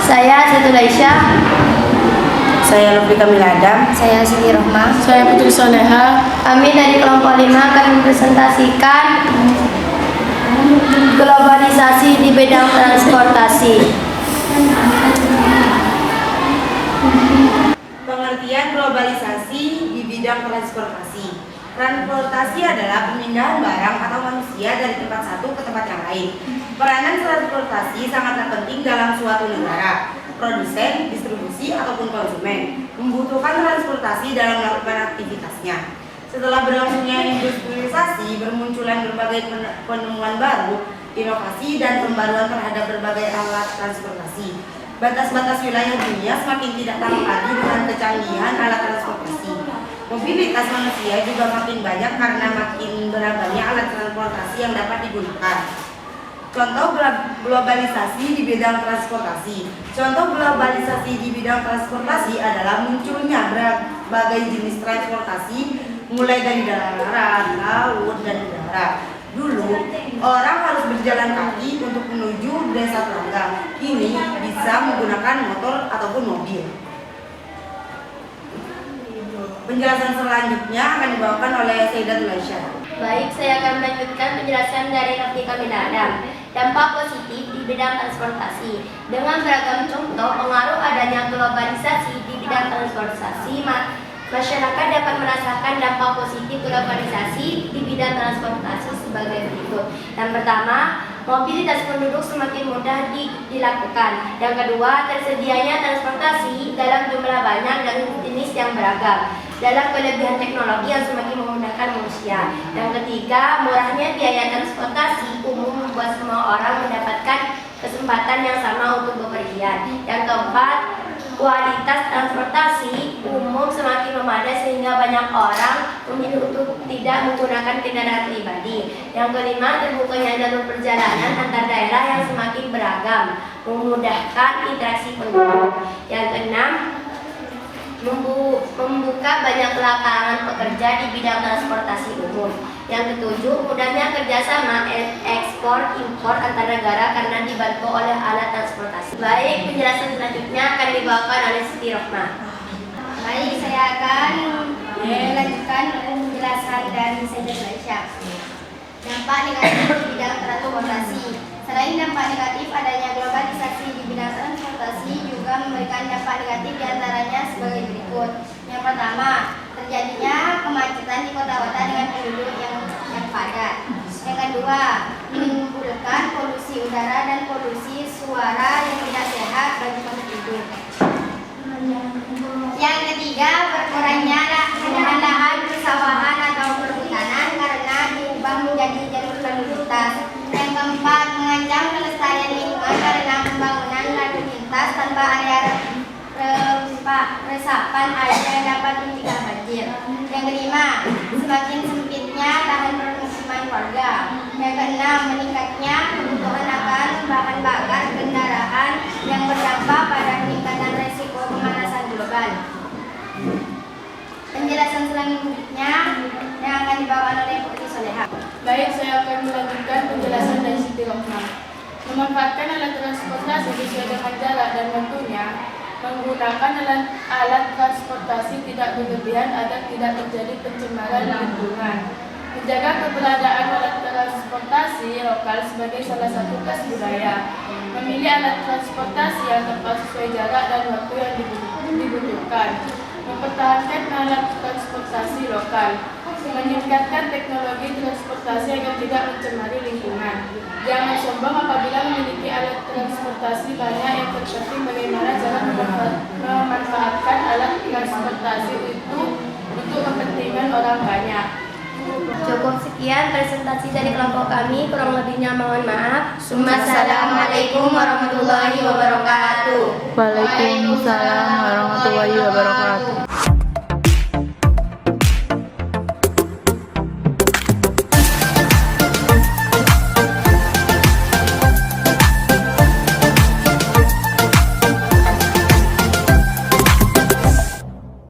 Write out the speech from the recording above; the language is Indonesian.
Saya Siti Aisyah. Saya Lutfi Kamil Adam. Saya Siti Rohmah. Saya Putri Soleha. Kami dari kelompok 5 akan mempresentasikan globalisasi di bidang transportasi. Pengertian globalisasi di bidang transportasi. Transportasi adalah pemindahan barang atau manusia dari tempat satu ke tempat yang lain. Peranan transportasi sangatlah penting dalam suatu negara. Produsen, distribusi, ataupun konsumen membutuhkan transportasi dalam melakukan aktivitasnya. Setelah berlangsungnya industrialisasi, bermunculan berbagai penemuan baru, inovasi, dan pembaruan terhadap berbagai alat transportasi. Batas-batas wilayah dunia semakin tidak tahu lagi dengan kecanggihan alat transportasi. Mobilitas manusia juga makin banyak karena makin beragamnya alat transportasi yang dapat digunakan. Contoh globalisasi di bidang transportasi. Contoh globalisasi di bidang transportasi adalah munculnya berbagai jenis transportasi mulai dari darat, laut, dan udara. Dulu, orang harus berjalan kaki untuk menuju desa tetangga. Kini bisa menggunakan motor ataupun mobil. Penjelasan selanjutnya akan dibawakan oleh Sayyidatul Aisyah. Baik, saya akan melanjutkan penjelasan dari Lutfi Kamil Adam. Dampak positif di bidang transportasi. Dengan beragam contoh pengaruh adanya globalisasi di bidang transportasi, masyarakat dapat merasakan dampak positif globalisasi di bidang transportasi sebagai berikut. Yang pertama, mobilitas penduduk semakin mudah dilakukan. Yang kedua, tersedianya transportasi dalam jumlah banyak dan jenis yang beragam dalam kelebihan teknologi yang semakin memudahkan manusia. Yang ketiga, murahnya biaya transportasi umum membuat semua orang mendapatkan kesempatan yang sama untuk bepergian. Yang keempat, kualitas transportasi umum semakin memadai sehingga banyak orang memilih untuk tidak menggunakan kendaraan pribadi. Yang kelima, terbukanya jalur perjalanan antar daerah yang semakin beragam, memudahkan interaksi penduduk. Yang keenam, membuka banyak lapangan pekerja di bidang transportasi umum. Yang ketujuh, mudahnya kerjasama ekspor impor antar negara karena dibantu oleh alat transportasi. Baik, penjelasan selanjutnya akan dibawakan oleh Siti Rohmah. Baik, saya akan melanjutkan penjelasan dari Sayyidatul Aisyah. Dampak negatif di bidang transportasi. Selain dampak negatif, adanya globalisasi di bidang transportasi juga memberikan dampak negatif diantaranya sebagai berikut. Yang pertama, terjadinya kemacetan di kota-kota dengan penduduk yang padat. Yang kedua, menimbulkan polusi udara dan polusi suara yang tidak sehat bagi penduduk. Yang ketiga, berkurangnya lahan persawahan atau perhutanan karena diubah menjadi jalur lalu lintas. Yang keempat, mengancam kelestarian lingkungan karena pembangunan lalu lintas tanpa area resapan air yang dapat mencegah banjir. Yang kelima, semakin sempitnya lahan permukiman warga. Yang keenam, meningkatnya kebutuhan akan bahan bakar kendaraan yang berdampak pada peningkatan resiko pemanasan global. Penjelasan selanjutnya yang akan dibawakan oleh Putri Soleha. Baik, saya akan melanjutkan penjelasan dari Siti Rohmah. Memanfaatkan alat transportasi sesuai dengan jarak dan waktunya, menggunakan alat transportasi tidak berlebihan agar tidak terjadi pencemaran lingkungan. Menjaga keberadaan alat transportasi lokal sebagai salah satu khas budaya. Memilih alat transportasi yang tepat sesuai jarak dan waktu yang dibutuhkan. Mempertahankan alat transportasi lokal. Meningkatkan teknologi transportasi agar tidak mencemari lingkungan. Jangan sombong apabila memiliki alat transportasi banyak, yang terpenting bagaimana cara memanfaatkan alat transportasi itu untuk kepentingan orang banyak. Cukup sekian presentasi dari kelompok kami, kurang lebihnya mohon maaf. Wassalamualaikum warahmatullahi wabarakatuh. Waalaikumsalam warahmatullahi wabarakatuh.